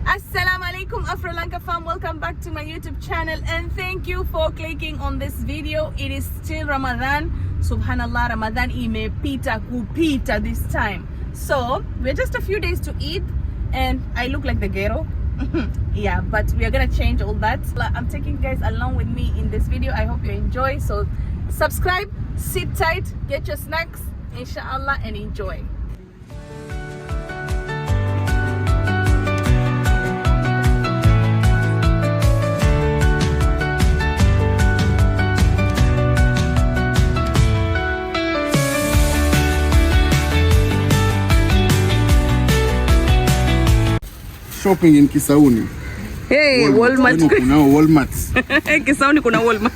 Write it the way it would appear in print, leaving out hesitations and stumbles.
Assalamu alaikum Afrolanka fam, welcome back to my YouTube channel and thank you for clicking on this video. It is still Ramadan. Subhanallah, Ramadan imepita kupita this time. So we're just a few days to Eid and I look like the ghetto. Yeah, but we are gonna change all that. I'm taking you guys along with me in this video. I hope you enjoy. So subscribe, sit tight, get your snacks, inshallah, and enjoy. Shopping in Kisauni. Hey, Walmart. Kuna Walmart. Kisauni kuna Walmart.